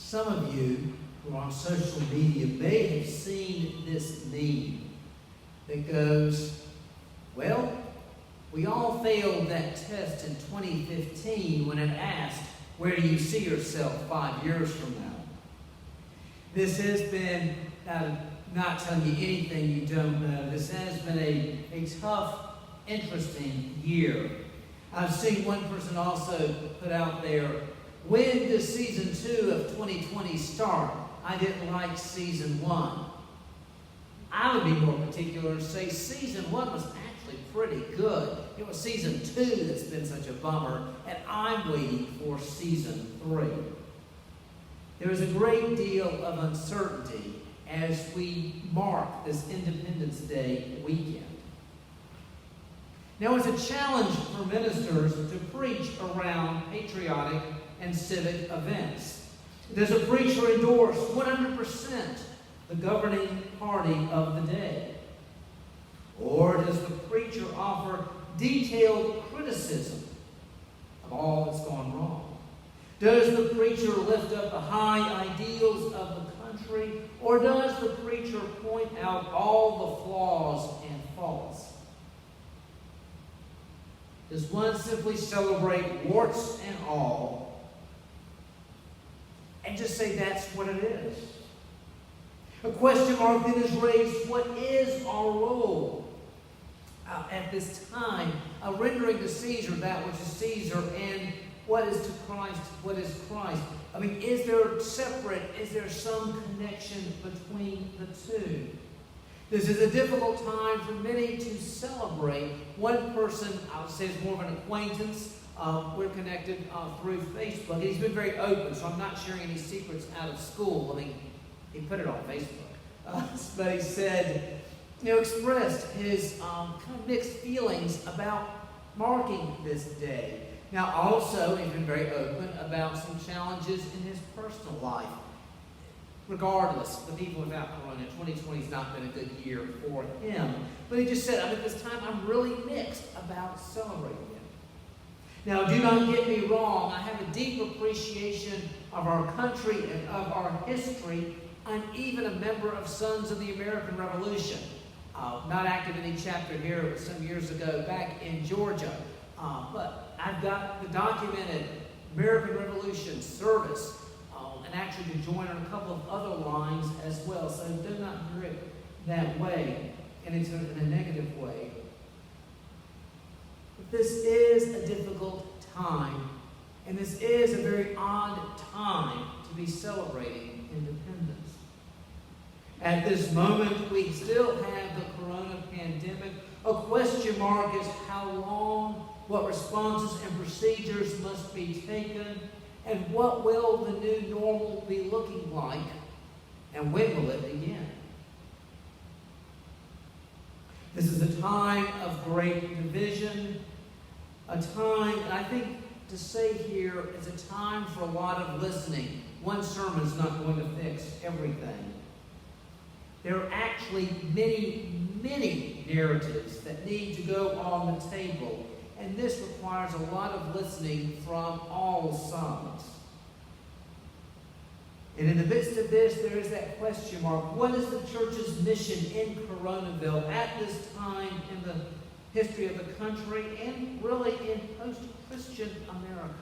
Some of you who are on social media may have seen this meme that goes, well, we all failed that test in 2015 when it asked, where do you see yourself 5 years from now? This has been, not telling you anything you don't know, this has been a tough, interesting year. I've seen one person also put out there, when does season 2 of 2020 start? I didn't like season 1. I would be more particular and say season 1 was actually pretty good. It was season 2 that's been such a bummer, and I'm waiting for season 3. There is a great deal of uncertainty as we mark this Independence Day weekend. Now, it's a challenge for ministers to preach around patriotic and civic events. Does a preacher endorse 100% the governing party of the day? Or does the preacher offer detailed criticism of all that's gone wrong? Does the preacher lift up the high ideals of the country? Or does the preacher point out all the flaws and faults? Does one simply celebrate warts and all and just say that's what it is? A question mark then is raised, what is our role at this time? Rendering to Caesar that which is Caesar, and what is to Christ, what is Christ? I mean, is there some connection between the two? This is a difficult time for many to celebrate. One person, I would say, is more of an acquaintance. We're connected through Facebook. He's been very open, so I'm not sharing any secrets out of school. I mean, he put it on Facebook. But he said, expressed his kind of mixed feelings about marking this day. Now, also, he's been very open about some challenges in his personal life. Regardless, the people without Corona, 2020 has not been a good year for him. But he just said, at this time, I'm really mixed about celebrating it. Now, do not get me wrong. I have a deep appreciation of our country and of our history. I'm even a member of Sons of the American Revolution. Not active in any chapter here, but some years ago back in Georgia. But I've got the documented American Revolution service, and actually to join on a couple of other lines as well. So do not hear it that way, and it's in a negative way. But this is a difficult time, and this is a very odd time to be celebrating independence. At this moment, we still have the corona pandemic. A question mark is how long, what responses and procedures must be taken, and what will the new normal be looking like, and when will it begin? This is a time of great division, a time, and I think to say here, it's a time for a lot of listening. One sermon is not going to fix everything. There are actually many, many narratives that need to go on the table, and this requires a lot of listening from all sides. And in the midst of this, there is that question mark. What is the church's mission in Coronaville at this time in the history of the country and really in post-Christian America?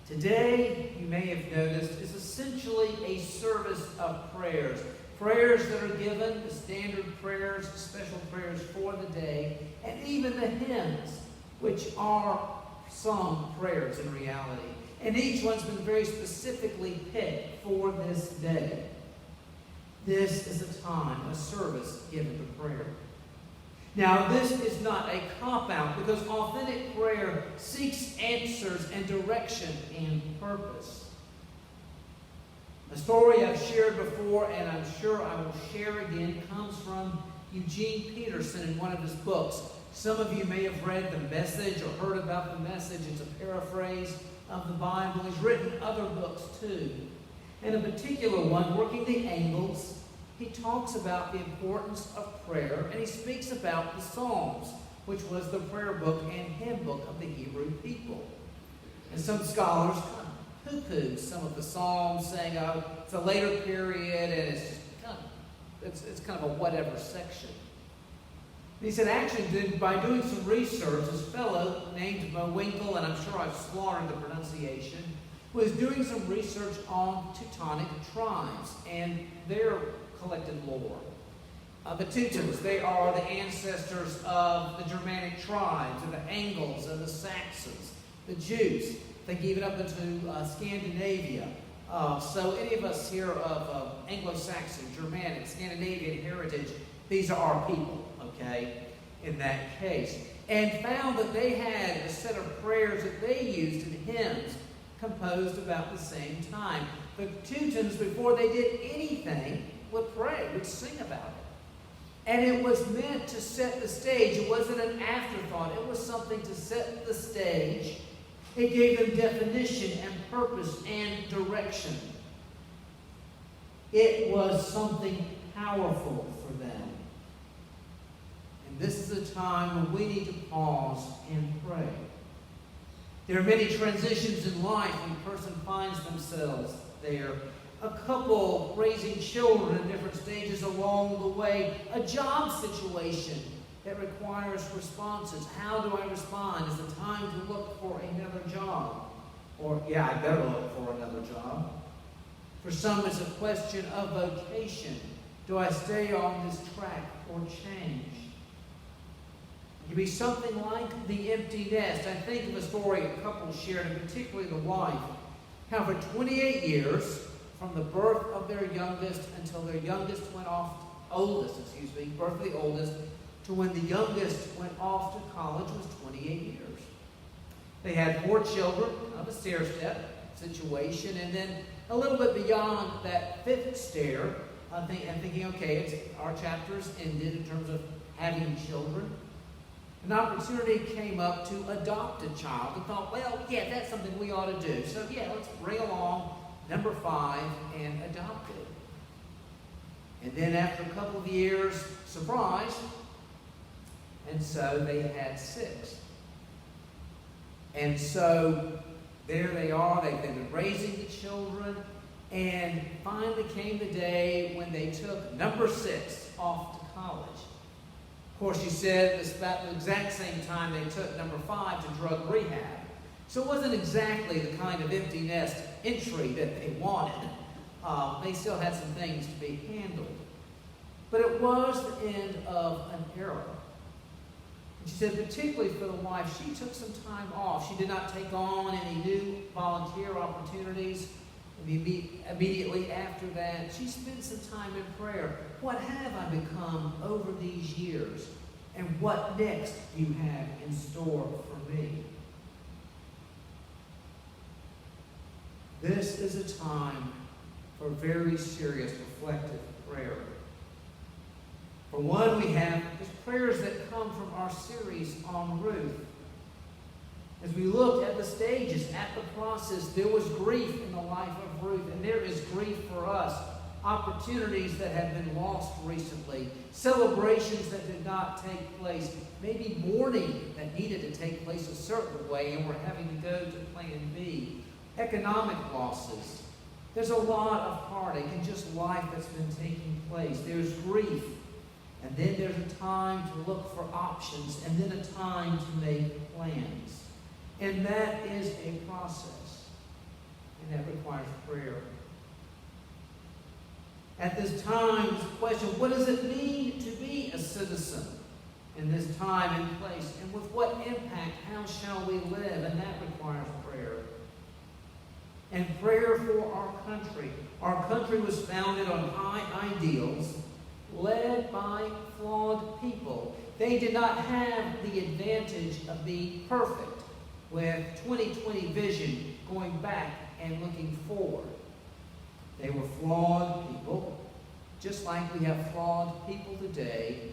Today, you may have noticed, is essentially a service of prayers. Prayers that are given, the standard prayers, special prayers for the day, and even the hymns, which are sung prayers in reality. And each one's been very specifically picked for this day. This is a time, a service given to prayer. Now, this is not a cop-out, because authentic prayer seeks answers and direction and purpose. A story I've shared before, and I'm sure I will share again, comes from Eugene Peterson in one of his books. Some of you may have read The Message or heard about The Message. It's a paraphrase of the Bible. He's written other books too. In a particular one, Working the Angles, he talks about the importance of prayer, and he speaks about the Psalms, which was the prayer book and hymn book of the Hebrew people. And some scholars poo-pooed some of the Psalms, saying, oh, it's a later period, and it's just it's kind of a whatever section. And he said, actually, by doing some research, this fellow named Mo Winkle, and I'm sure I've slaughtered the pronunciation, was doing some research on Teutonic tribes and their collected lore. The Teutons, they are the ancestors of the Germanic tribes, or the Angles and the Saxons, the Jews. They gave it up into Scandinavia. So any of us here of Anglo-Saxon, Germanic, Scandinavian heritage, these are our people, okay, in that case. And found that they had a set of prayers that they used in hymns composed about the same time. The Teutons, before they did anything, would pray, would sing about it. And it was meant to set the stage. It wasn't an afterthought. It was something to set the stage. It gave them definition and purpose and direction. It was something powerful for them. And this is a time when we need to pause and pray. There are many transitions in life when a person finds themselves there. A couple raising children at different stages along the way. A job situation that requires responses. How do I respond? Is it time to look for another job? Or, yeah, I better look for another job. For some, it's a question of vocation. Do I stay on this track or change? It could be something like the empty nest. I think of a story a couple shared, and particularly the wife, how for 28 years, from the birth of their youngest until their birth of the oldest, to when the youngest went off to college was 28 years. They had 4 children of a stair-step situation, and then a little bit beyond that 5th stair, I'm thinking, okay, our chapter's ended in terms of having children. An opportunity came up to adopt a child. We thought, well, yeah, that's something we ought to do. So, yeah, let's bring along number 5 and adopt it. And then after a couple of years, surprise, and so they had 6. And so there they are. They've been raising the children. And finally came the day when they took number 6 off to college. Of course, she said it's about the exact same time they took number 5 to drug rehab. So it wasn't exactly the kind of empty nest entry that they wanted. They still had some things to be handled. But it was the end of an era. And she said, particularly for the wife, she took some time off. She did not take on any new volunteer opportunities. Immediately after that, she spent some time in prayer. What have I become over these years? And what next do you have in store for me? This is a time for very serious reflective prayer. For one, we have the prayers that come from our series on Ruth. As we looked at the stages, at the process, there was grief in the life of Ruth, and there is grief for us. Opportunities that have been lost recently, celebrations that did not take place, maybe mourning that needed to take place a certain way, and we're having to go to plan B. Economic losses. There's a lot of heartache and just life that's been taking place. There's grief. And then there's a time to look for options, and then a time to make plans. And that is a process. And that requires prayer. At this time, the question, what does it mean to be a citizen in this time and place? And with what impact, how shall we live? And that requires prayer. And prayer for our country. Our country was founded on high ideals, led by flawed people. They did not have the advantage of being perfect, with 2020 vision going back and looking forward. They were flawed people, just like we have flawed people today,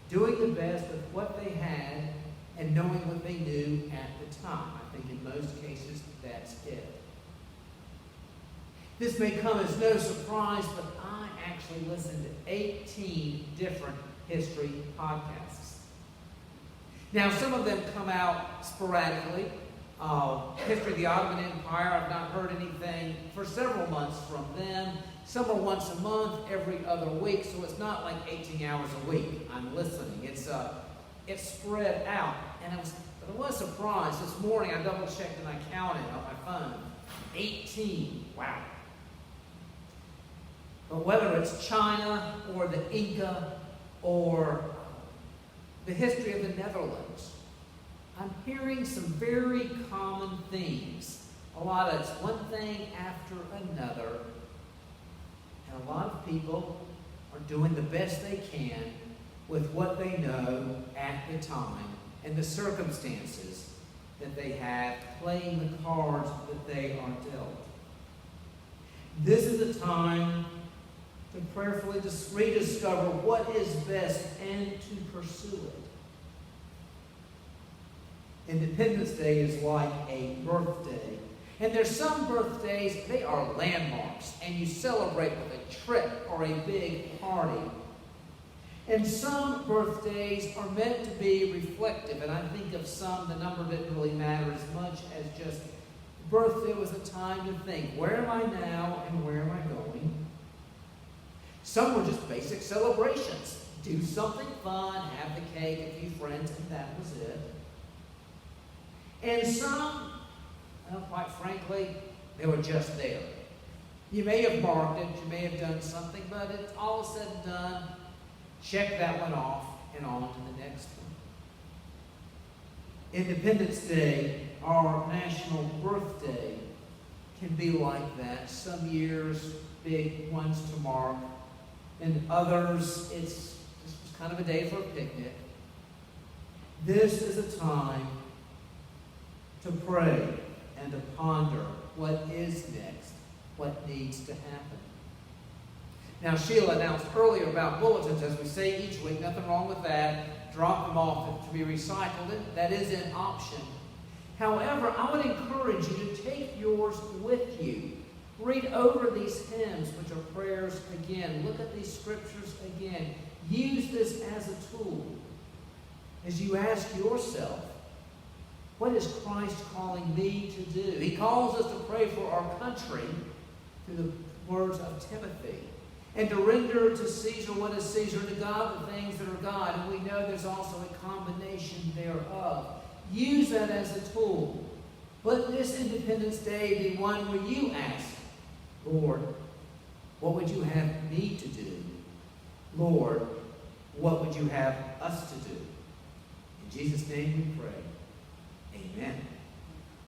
doing the best with what they had and knowing what they knew at the time. I think in most cases that's it. This may come as no surprise, but I actually listened to 18 different history podcasts. Now, some of them come out sporadically History of the Ottoman Empire, I've not heard anything for several months from them. Some are once a month, every other week, so it's not like 18 hours a week I'm listening. It's spread out. And I was surprised. This morning I double-checked and I counted on my phone. 18. Wow. But whether it's China or the Inca or the history of the Netherlands, I'm hearing some very common themes. A lot of it's one thing after another. And a lot of people are doing the best they can with what they know at the time and the circumstances that they have, playing the cards that they are dealt. This is a time to prayerfully rediscover what is best and to pursue it. Independence Day is like a birthday. And there's some birthdays, they are landmarks, and you celebrate with a trip or a big party. And some birthdays are meant to be reflective, and I think of some, the number didn't really matter as much as just birthday was a time to think, where am I now and where am I going? Some were just basic celebrations. Do something fun, have the cake, a few friends, and that was it. And some, well, quite frankly, they were just there. You may have marked it, you may have done something, but it's all said and done. Check that one off and on to the next one. Independence Day, our national birthday, can be like that. Some years, big ones to mark, and others, it's just kind of a day for a picnic. This is a time to pray and to ponder what is next, what needs to happen. Now, Sheila announced earlier about bulletins, as we say each week, nothing wrong with that. Drop them off to be recycled. That is an option. However, I would encourage you to take yours with you. Read over these hymns, which are prayers again. Look at these scriptures again. Use this as a tool as you ask yourself, what is Christ calling me to do? He calls us to pray for our country through the words of Timothy. And to render to Caesar what is Caesar, to God the things that are God. And we know there's also a combination thereof. Use that as a tool. Let this Independence Day be one where you ask, Lord, what would you have me to do? Lord, what would you have us to do? In Jesus' name we pray. Amen.